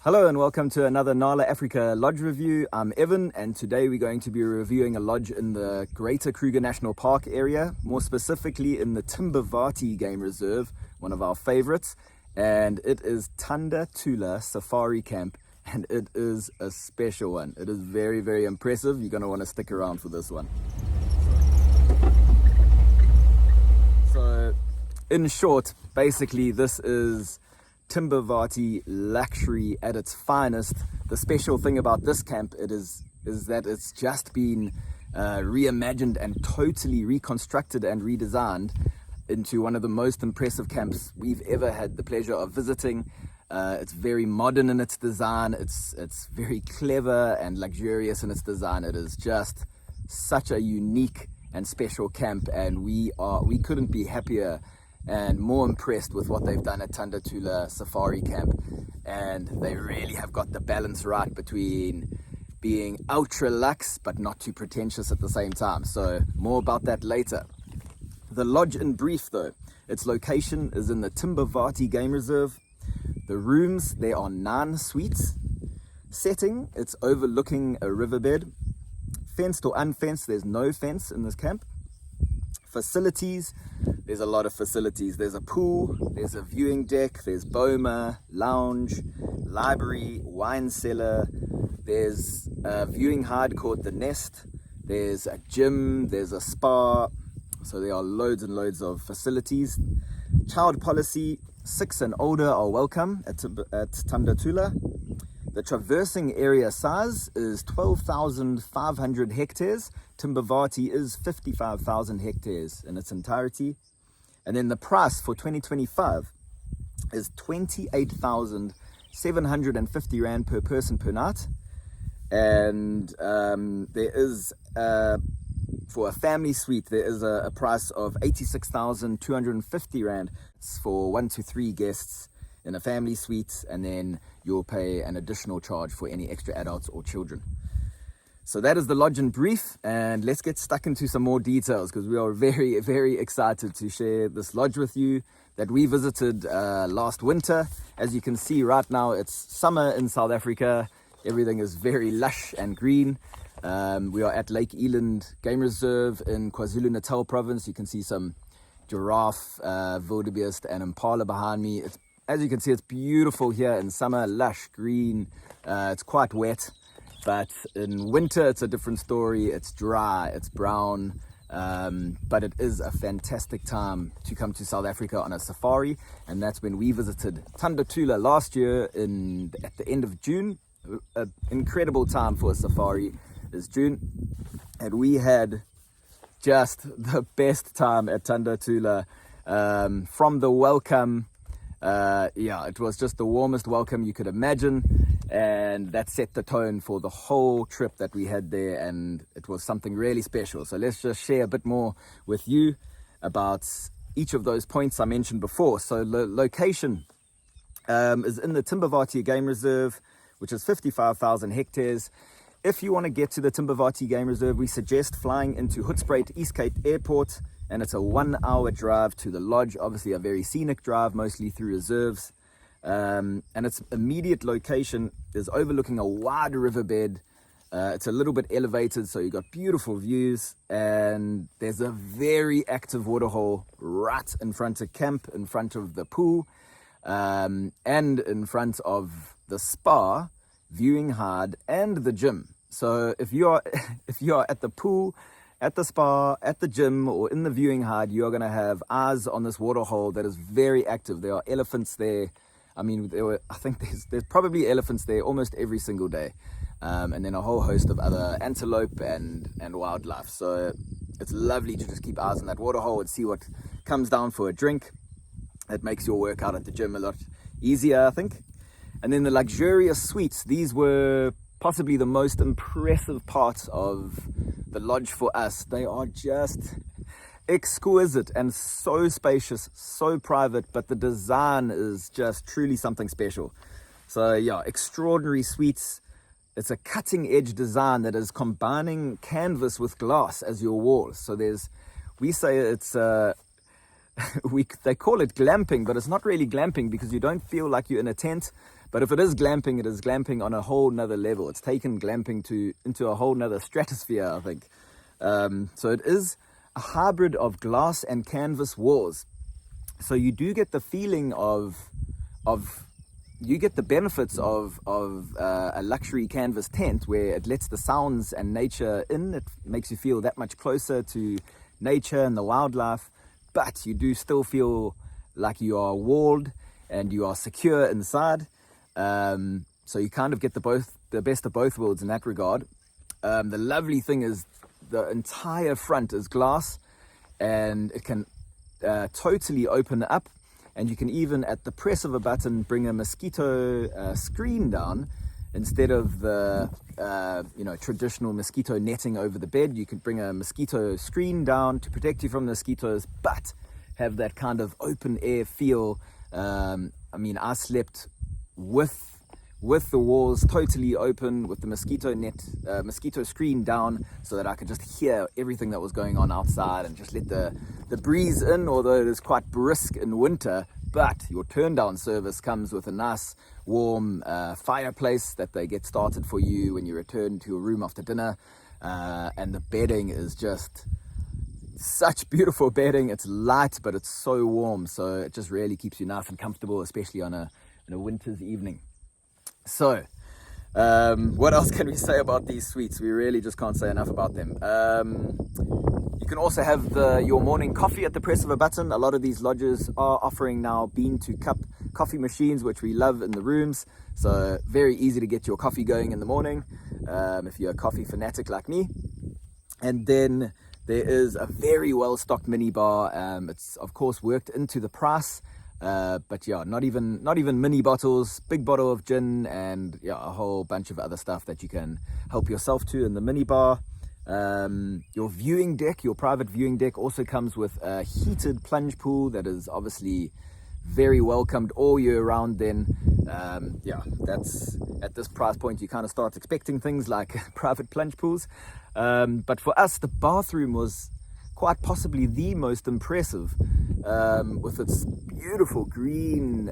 Hello and welcome to another Nala Africa Lodge review. I'm Evan and today we're going to be reviewing a lodge in the Greater Kruger National Park area, more specifically in the Timbavati Game Reserve, one of our favorites, and it is Tanda Tula Safari Camp, and it is a special one. It is very, very impressive. You're going to want to stick around for this one. So in short, basically this is Timbavati luxury at its finest. The special thing about this camp is that it's just been reimagined and totally reconstructed and redesigned into one of the most impressive camps we've ever had the pleasure of visiting. It's very modern in its design. It's very clever and luxurious in its design. It is just such a unique and special camp, and we couldn't be happier and more impressed with what they've done at Tanda Tula Safari Camp. And they really have got the balance right between being ultra luxe but not too pretentious at the same time. So more about that later. The lodge in brief though, its location is in the Timbavati Game Reserve. The rooms, there are 9 suites. Setting, it's overlooking a riverbed. Fenced or unfenced, there's no fence in this camp. Facilities, there's a lot of facilities. There's a pool, there's a viewing deck, there's boma, lounge, library, wine cellar, there's a viewing hide called the Nest, there's a gym, there's a spa. So there are loads and loads of facilities. Child policy, 6 and older are welcome at Tanda Tula. The traversing area size is 12,500 hectares. Timbavati is 55,000 hectares in its entirety. And then the price for 2025 is 28,750 Rand per person per night. And there is, for a family suite, there is a price of 86,250 Rand. It's for 1 to 3 guests in a family suite, and then you'll pay an additional charge for any extra adults or children. So that is the lodge in brief, and let's get stuck into some more details because we are very, very excited to share this lodge with you that we visited last winter. As you can see right now, it's summer in South Africa. Everything is very lush and green. We are at Lake Eland Game Reserve in KwaZulu-Natal province. You can see some giraffe, wildebeest and impala behind me. As you can see, it's beautiful here in summer, lush green. It's quite wet, but in winter it's a different story. It's dry, it's brown, but it is a fantastic time to come to South Africa on a safari, and that's when we visited Tanda Tula last year at the end of June. An incredible time for a safari is June, and we had just the best time at Tanda Tula. From the welcome, it was just the warmest welcome you could imagine, and that set the tone for the whole trip that we had there, and it was something really special. So let's just share a bit more with you about each of those points I mentioned before. So location is in the Timbavati Game Reserve, which is 55,000 hectares. If you want to get to the Timbavati Game Reserve, we suggest flying into Hoedspruit East Cape Airport, and it's a 1-hour drive to the lodge. Obviously a very scenic drive, mostly through reserves, and its immediate location is overlooking a wide riverbed. It's a little bit elevated, so you've got beautiful views, and there's a very active waterhole right in front of camp, in front of the pool, and in front of the spa, viewing hide and the gym. So if you are at the pool, at the spa, at the gym, or in the viewing hide, you're going to have eyes on this waterhole that is very active. There are elephants there. I mean, I think there's probably elephants there almost every single day. And then a whole host of other antelope and wildlife. So it's lovely to just keep eyes on that waterhole and see what comes down for a drink. It makes your workout at the gym a lot easier, I think. And then the luxurious suites, these were possibly the most impressive parts of the lodge for us. They are just exquisite and so spacious, so private, but the design is just truly something special. So yeah, extraordinary suites. It's a cutting edge design that is combining canvas with glass as your walls. So we say it's they call it glamping, but it's not really glamping because you don't feel like you're in a tent. But if it is glamping, it is glamping on a whole nother level. It's taken glamping into a whole nother stratosphere, I think. So it is a hybrid of glass and canvas walls. So you do get the feeling you get the benefits of a luxury canvas tent where it lets the sounds and nature in. It makes you feel that much closer to nature and the wildlife, but you do still feel like you are walled and you are secure inside. So you kind of get the best of both worlds in that regard. The lovely thing is the entire front is glass, and it can totally open up, and you can even at the press of a button bring a mosquito screen down instead of the traditional mosquito netting over the bed. You can bring a mosquito screen down to protect you from mosquitoes, but have that kind of open air feel. I slept with the walls totally open, with the mosquito screen down, so that I could just hear everything that was going on outside and just let the breeze in, although it is quite brisk in winter. But your turn down service comes with a nice warm fireplace that they get started for you when you return to your room after dinner, and the bedding is just such beautiful bedding. It's light, but it's so warm, so it just really keeps you nice and comfortable, especially on a winter's evening. So what else can we say about these suites? We really just can't say enough about them. You can also have your morning coffee at the press of a button. A lot of these lodges are offering now bean to cup coffee machines, which we love in the rooms. So very easy to get your coffee going in the morning if you're a coffee fanatic like me. And then there is a very well stocked mini bar. It's of course worked into the price. But yeah, not even mini bottles, big bottle of gin, and a whole bunch of other stuff that you can help yourself to in the mini bar. Your viewing deck, your private viewing deck, also comes with a heated plunge pool that is obviously very welcomed all year round. Then that's at this price point you kind of start expecting things like private plunge pools, but for us the bathroom was quite possibly the most impressive, with its beautiful green,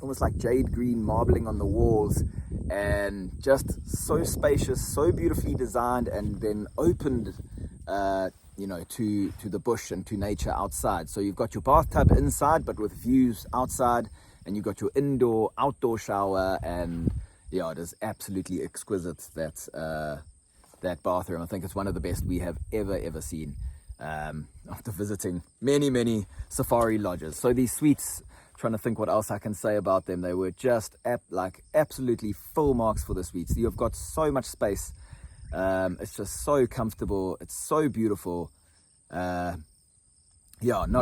almost like jade green marbling on the walls, and just so spacious, so beautifully designed, and then opened to the bush and to nature outside. So you've got your bathtub inside but with views outside, and you've got your outdoor shower, and it is absolutely exquisite, that bathroom. I think it's one of the best we have ever seen after visiting many safari lodges. So these suites, trying to think what else I can say about them, they were just absolutely full marks for the suites. You've got so much space, it's just so comfortable, it's so beautiful. Not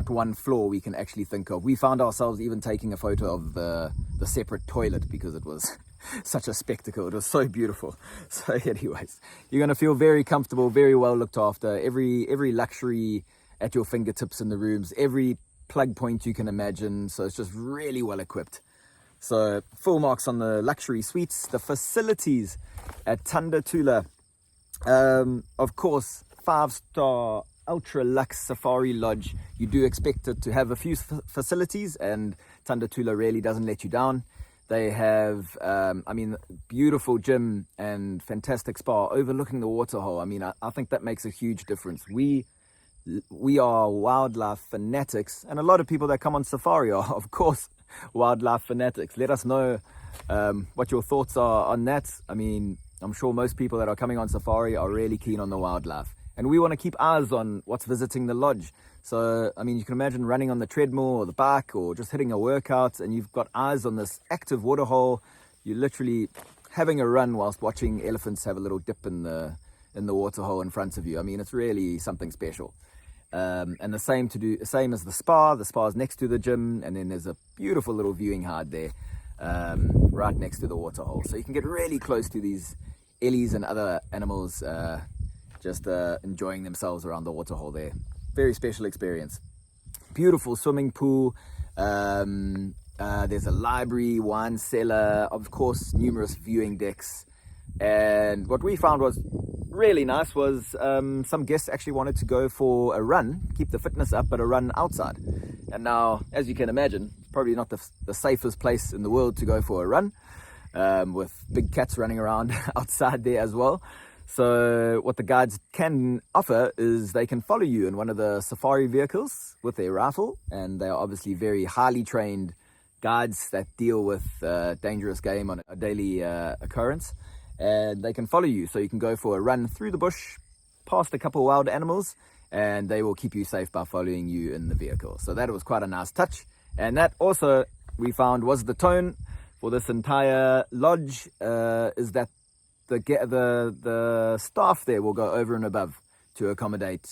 one flaw we can actually think of. We found ourselves even taking a photo of the separate toilet because it was such a spectacle. It was so beautiful. So anyways, you're going to feel very comfortable, very well looked after. Every luxury at your fingertips in the rooms, every plug point you can imagine. So it's just really well equipped. So full marks on the luxury suites. The facilities at Tanda Tula, of course, 5-star ultra luxe safari lodge. You do expect it to have a few facilities, and Tanda Tula really doesn't let you down. They have, beautiful gym and fantastic spa overlooking the waterhole. I think that makes a huge difference. We are wildlife fanatics, and a lot of people that come on safari are, of course, wildlife fanatics. Let us know what your thoughts are on that. I'm sure most people that are coming on safari are really keen on the wildlife, and we want to keep eyes on what's visiting the lodge. So, you can imagine running on the treadmill or the bike or just hitting a workout, and you've got eyes on this active waterhole. You're literally having a run whilst watching elephants have a little dip in the waterhole in front of you. It's really something special. And the same as the spa. The spa is next to the gym, and then there's a beautiful little viewing hide there, right next to the waterhole. So you can get really close to these ellies and other animals, just enjoying themselves around the waterhole there. Very special experience. Beautiful swimming pool. There's a library, wine cellar, of course, numerous viewing decks. And what we found was really nice was some guests actually wanted to go for a run, keep the fitness up, but a run outside. And now, as you can imagine, it's probably not the safest place in the world to go for a run, with big cats running around outside there as well. So what the guides can offer is they can follow you in one of the safari vehicles with their rifle, and they are obviously very highly trained guides that deal with dangerous game on a daily occurrence, and they can follow you, so you can go for a run through the bush past a couple of wild animals, and they will keep you safe by following you in the vehicle. So that was quite a nice touch, and that also we found was the tone for this entire lodge, is that the staff there will go over and above to accommodate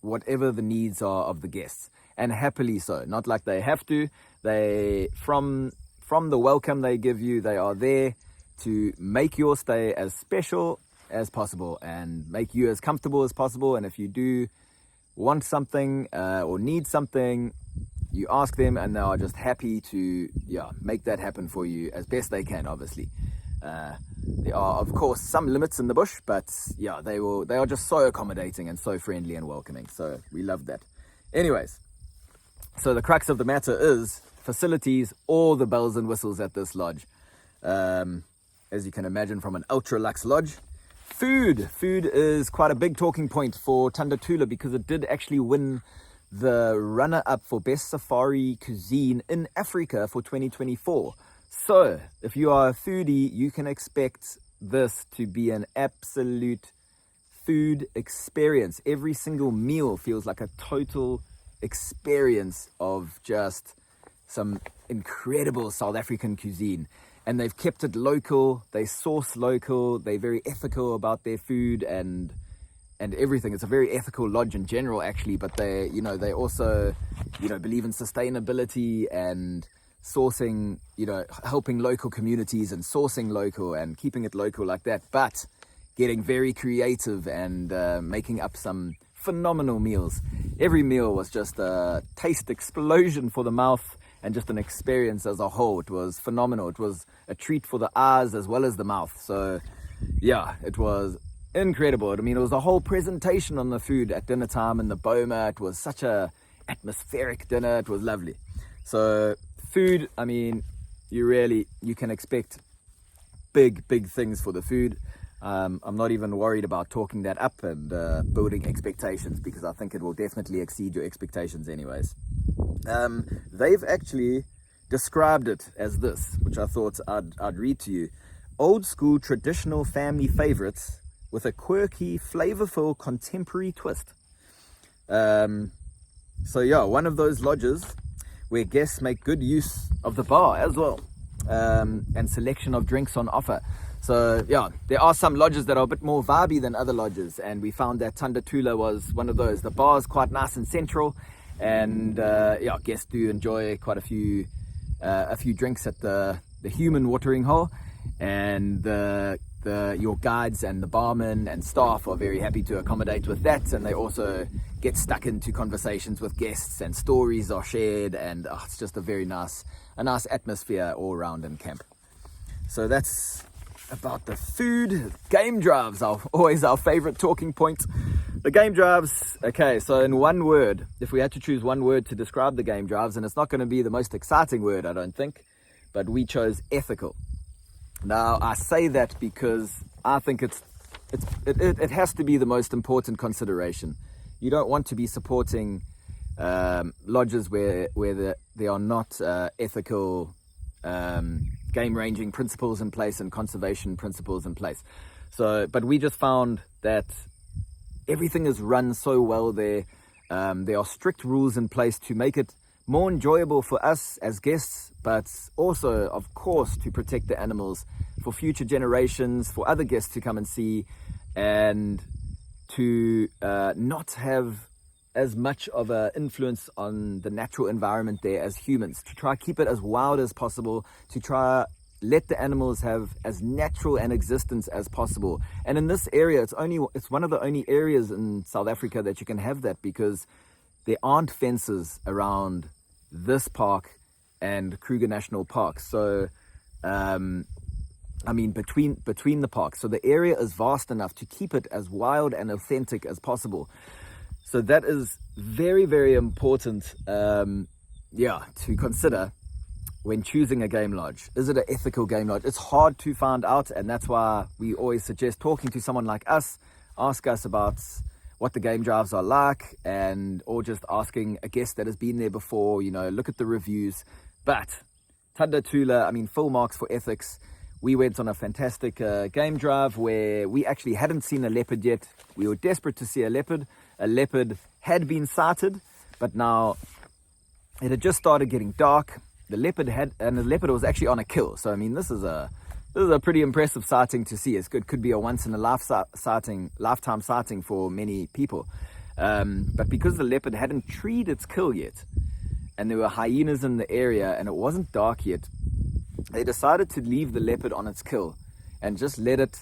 whatever the needs are of the guests, and happily so. Not like they have to. They from the welcome they give you, they are there to make your stay as special as possible and make you as comfortable as possible. And if you do want something or need something, you ask them, and they are just happy to make that happen for you as best they can. Obviously, there are of course some limits in the bush, but they are just so accommodating and so friendly and welcoming. So we love that. Anyways, so the crux of the matter is facilities, all the bells and whistles at this lodge. As you can imagine, from an ultra luxe lodge. Food is quite a big talking point for Tanda Tula, because it did actually win the runner-up for best safari cuisine in Africa for 2024. So if you are a foodie, you can expect this to be an absolute food experience. Every single meal feels like a total experience of just some incredible South African cuisine. And they've kept it local, they source local, they're very ethical about their food and everything. It's a very ethical lodge in general, actually, but they also, believe in sustainability and sourcing, helping local communities and sourcing local and keeping it local like that, but getting very creative and making up some phenomenal meals. Every meal was just a taste explosion for the mouth, and just an experience as a whole. It was phenomenal. It was a treat for the eyes as well as the mouth. So yeah, it was incredible. I mean, it was a whole presentation on the food at dinner time in the boma. It was such a atmospheric dinner. It was lovely. So food, I mean, you can expect big things for the food. I'm not even worried about talking that up and building expectations, because I think it will definitely exceed your expectations anyways. They've actually described it as this, which I thought I'd read to you. Old school traditional family favorites with a quirky, flavorful contemporary twist. So yeah, one of those lodges where guests make good use of the bar as well, and selection of drinks on offer. So yeah, there are some lodges that are a bit more vibey than other lodges, and we found that Tanda Tula was one of those. The bar is quite nice and central, and guests do enjoy quite a few drinks at the human watering hole, and your guides and the barman and staff are very happy to accommodate with that, and they also get stuck into conversations with guests, and stories are shared, and it's just a nice atmosphere all around in camp. So that's about the food. Game drives are always our favorite talking point. The game drives, okay, so in one word, if we had to choose one word to describe the game drives, and it's not going to be the most exciting word, I don't think, but we chose ethical. Now, I say that because I think it has to be the most important consideration. You don't want to be supporting lodges where there are not ethical game ranging principles in place and conservation principles in place. So, but we just found that everything is run so well there. There are strict rules in place to make it more enjoyable for us as guests, but also, of course, to protect the animals for future generations, for other guests to come and see, and to not have as much of an influence on the natural environment there as humans, to try keep it as wild as possible, to try let the animals have as natural an existence as possible. And in this area, it's one of the only areas in South Africa that you can have that, because there aren't fences around this park and Kruger National Park. So between the parks, so the area is vast enough to keep it as wild and authentic as possible. So that is very, very important to consider when choosing a game lodge. Is it an ethical game lodge? It's hard to find out, and that's why we always suggest talking to someone like us. Ask us about what the game drives are like, or just asking a guest that has been there before, look at the reviews. But Tanda Tula, full marks for ethics. We went on a fantastic game drive where we actually hadn't seen a leopard yet. We were desperate to see a leopard. A leopard had been sighted, but now it had just started getting dark. The leopard was actually on a kill. So this is a pretty impressive sighting to see. It could be a once in a lifetime sighting for many people. But because the leopard hadn't treed its kill yet, and there were hyenas in the area, and it wasn't dark yet, they decided to leave the leopard on its kill and just let it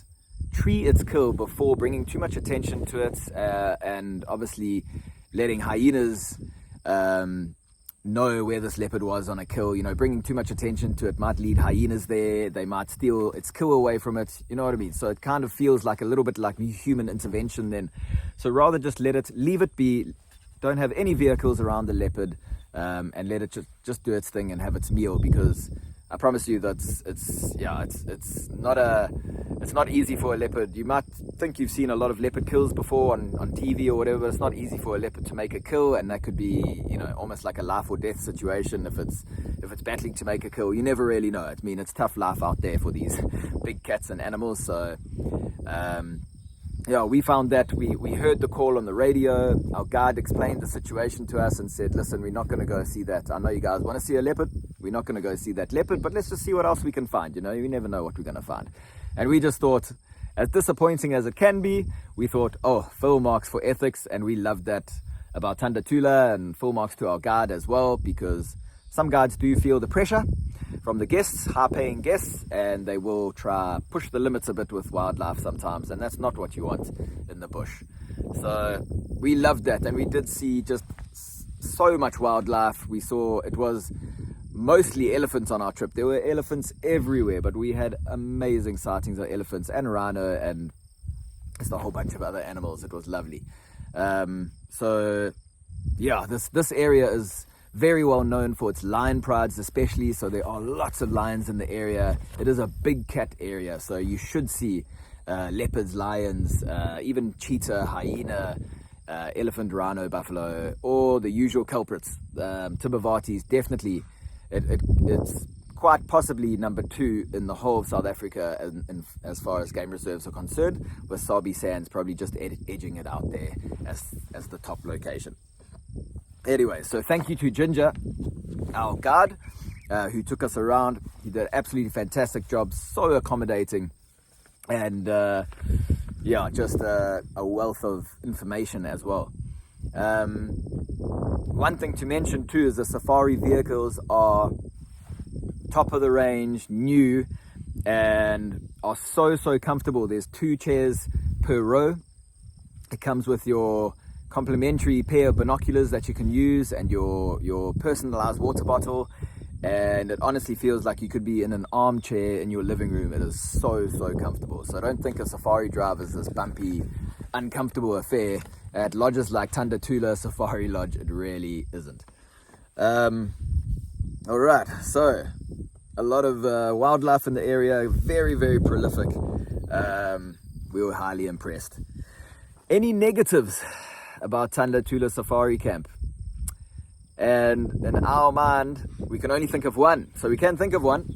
tree its kill before bringing too much attention to it, and obviously letting hyenas know where this leopard was on a kill. Bringing too much attention to it might lead hyenas there. They might steal its kill away from it. You know what I mean? So it kind of feels like a little bit like human intervention then. So rather just leave it be. Don't have any vehicles around the leopard, and let it just do its thing and have its meal, because I promise you that it's not easy for a leopard. You might think you've seen a lot of leopard kills before on TV or whatever. It's not easy for a leopard to make a kill, and that could be almost like a life or death situation if it's battling to make a kill. You never really know. It's tough life out there for these big cats and animals. So we found that we heard the call on the radio. Our guide explained the situation to us and said, listen, we're not going to go see that. I know you guys want to see a leopard. We're not going to go see that leopard, but let's just see what else we can find. You never know what we're going to find. And we just thought, as disappointing as it can be, we thought, full marks for ethics. And we loved that about Tanda Tula, and full marks to our guide as well, because some guides do feel the pressure from the guests, high-paying guests, and they will try push the limits a bit with wildlife sometimes, and that's not what you want in the bush. So we loved that, and we did see just so much wildlife. We saw it was mostly elephants on our trip. There were elephants everywhere, but we had amazing sightings of elephants and rhino and just a whole bunch of other animals. It was lovely. This area is very well known for its lion prides especially, so there are lots of lions in the area. It is a big cat area, so you should see leopards, lions, even cheetah, hyena, elephant, rhino, buffalo, or the usual culprits. Timbavatis, definitely. It's quite possibly number 2 in the whole of South Africa as far as game reserves are concerned, with Sabi Sands probably just edging it out there as the top location. Anyway, so thank you to Ginger, our guide, who took us around. He did an absolutely fantastic job, so accommodating, and just a wealth of information as well. One thing to mention too is the safari vehicles are top of the range, new, and are so comfortable. There's 2 chairs per row. It comes with your complimentary pair of binoculars that you can use, and your personalized water bottle, and it honestly feels like you could be in an armchair in your living room. It is so comfortable. So I don't think a safari drive is this bumpy, uncomfortable affair. At lodges like Tanda Tula Safari Lodge, it really isn't. Alright, so a lot of wildlife in the area, very prolific. We were highly impressed. Any negatives about Tanda Tula Safari Camp? And in our mind, we can only think of one. So we can think of one,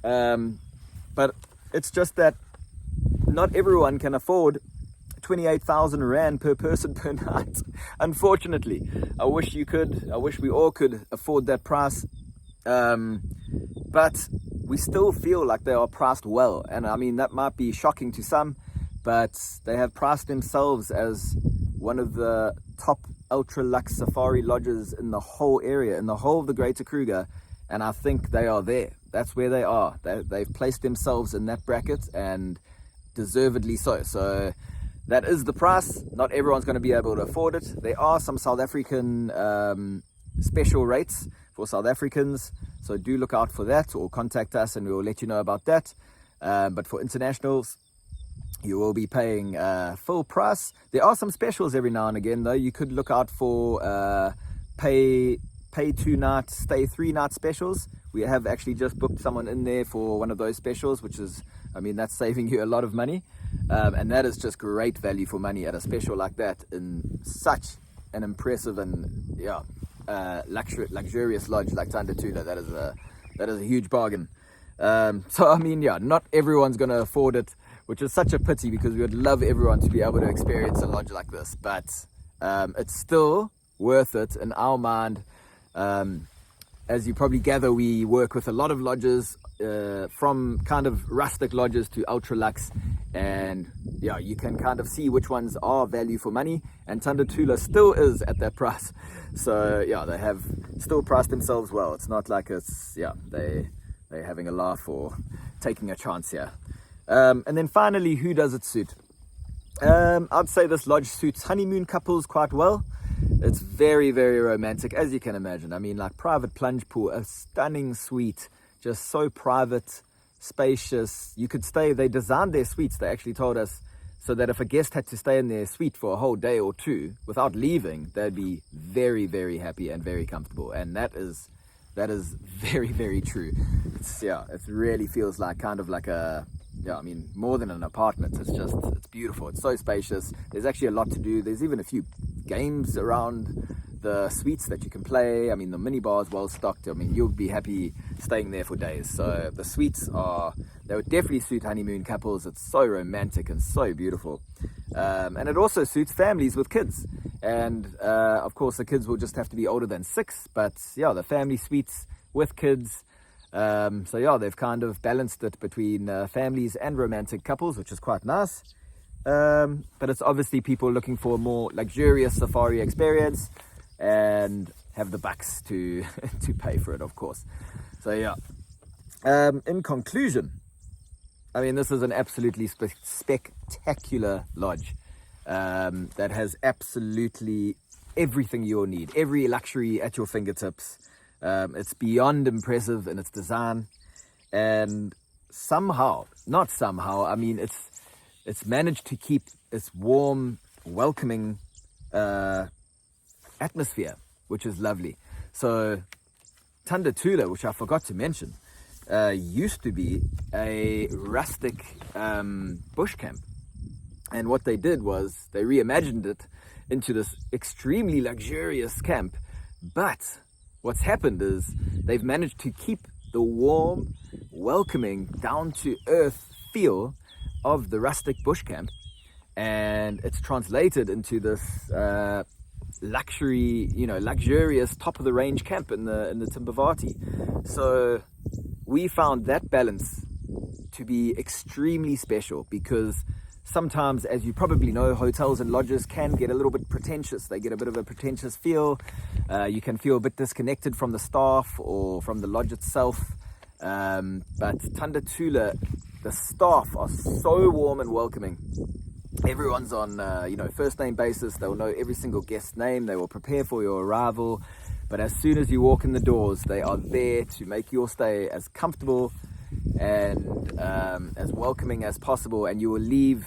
but it's just that not everyone can afford 28,000 Rand per person per night. Unfortunately, I wish you could. I wish we all could afford that price. But we still feel like they are priced well. And that might be shocking to some, but they have priced themselves as one of the top ultra luxe safari lodges in the whole area, in the whole of the Greater Kruger. And I think they are there. That's where they are. They've placed themselves in that bracket, and deservedly so. So that is the price. Not everyone's going to be able to afford it. There are some South African special rates for South Africans, so do look out for that, or contact us and we will let you know about that. But for internationals, you will be paying full price. There are some specials every now and again, though. You could look out for pay pay 2 night, stay 3 night specials. We have actually just booked someone in there for one of those specials, which is, I mean, that's saving you a lot of money. And that is just great value for money at a special like that in such an impressive and luxurious lodge like Tanda Tula. That is a huge bargain. So I mean, yeah, not everyone's going to afford it, which is such a pity because we would love everyone to be able to experience a lodge like this. But it's still worth it in our mind. As you probably gather, we work with a lot of lodges, from kind of rustic lodges to ultra luxe, and yeah, you can kind of see which ones are value for money, and Tanda Tula still is at that price. So yeah, they have still priced themselves well. It's not like it's, yeah, they're having a laugh or taking a chance here. And then finally, who does it suit? I'd say this lodge suits honeymoon couples quite well. It's very, very romantic, as you can imagine. I mean, like private plunge pool, a stunning suite, just so private, spacious. You could stay, they designed their suites, they actually told us, so that if a guest had to stay in their suite for a whole day or two without leaving, they'd be very, very happy and very comfortable. And that is very, very true. It really feels like kind of like a, I mean, more than an apartment. It's beautiful. It's so spacious. There's actually a lot to do. There's even a few games around the suites that you can play. I mean, the mini bar is well stocked. I mean, you'll be happy staying there for days. So the suites they would definitely suit honeymoon couples. It's so romantic and so beautiful. And it also suits families with kids. And of course, the kids will just have to be older than 6. But yeah, the family suites with kids. So yeah, they've kind of balanced it between families and romantic couples, which is quite nice. But it's obviously people looking for a more luxurious safari experience and have the bucks to pay for it, of course. So yeah, in conclusion, I mean, this is an absolutely spectacular lodge that has absolutely everything you'll need, every luxury at your fingertips. It's beyond impressive in its design, and I mean, it's managed to keep its warm, welcoming atmosphere, which is lovely. So Tanda Tula, which I forgot to mention, used to be a rustic bush camp, and what they did was they reimagined it into this extremely luxurious camp. But what's happened is they've managed to keep the warm, welcoming, down-to-earth feel of the rustic bush camp, and it's translated into this luxurious top-of-the-range camp in the Timbavati. So we found that balance to be extremely special, because sometimes, as you probably know, hotels and lodges can get a little bit pretentious. They get a bit of a pretentious feel. You can feel a bit disconnected from the staff or from the lodge itself. But Tanda Tula, the staff are so warm and welcoming. Everyone's on first name basis. They'll know every single guest's name. They will prepare for your arrival. But as soon as you walk in the doors, they are there to make your stay as comfortable and as welcoming as possible, and you will leave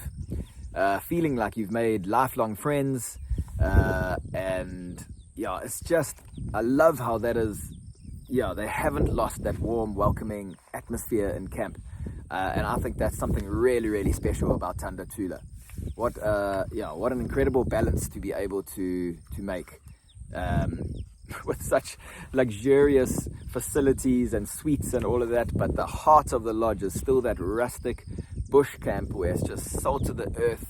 feeling like you've made lifelong friends. And yeah, it's just, I love how that is. Yeah, they haven't lost that warm, welcoming atmosphere in camp, and I think that's something really, really special about Tanda Tula. What an incredible balance to be able to make with such luxurious facilities and suites and all of that, but the heart of the lodge is still that rustic bush camp where it's just salt of the earth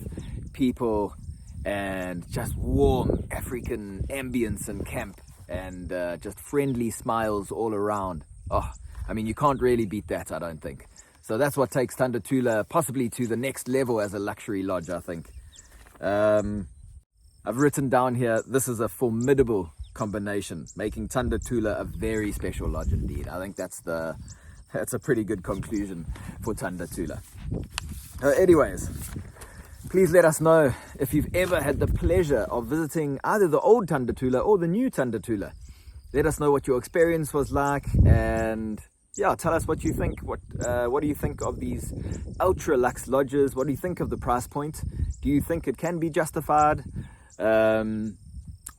people and just warm African ambience in camp, and just friendly smiles all around. Oh, I mean, you can't really beat that, I don't think. So that's what takes Tanda Tula possibly to the next level as a luxury lodge, I think. I've written down here, this is a formidable combination, making Tanda Tula a very special lodge indeed. I think that's a pretty good conclusion for Tanda Tula. Anyways, please let us know if you've ever had the pleasure of visiting either the old Tanda Tula or the new Tanda Tula. Let us know what your experience was like, and yeah, tell us what you think. What do you think of these ultra luxe lodges? What do you think of the price point? Do you think it can be justified?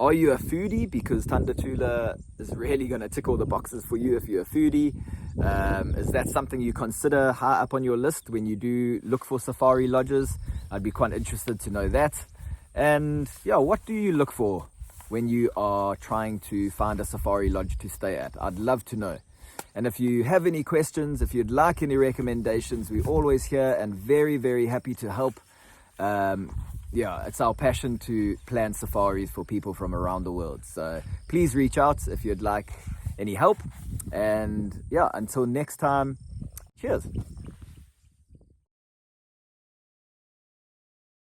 Are you a foodie? Because Tanda Tula is really going to tick all the boxes for you if you're a foodie. Is that something you consider high up on your list when you do look for safari lodges? I'd be quite interested to know that. And yeah, what do you look for when you are trying to find a safari lodge to stay at? I'd love to know. And if you have any questions, if you'd like any recommendations, we're always here and very, very happy to help. Yeah, it's our passion to plan safaris for people from around the world. So please reach out if you'd like any help. And yeah, until next time, cheers.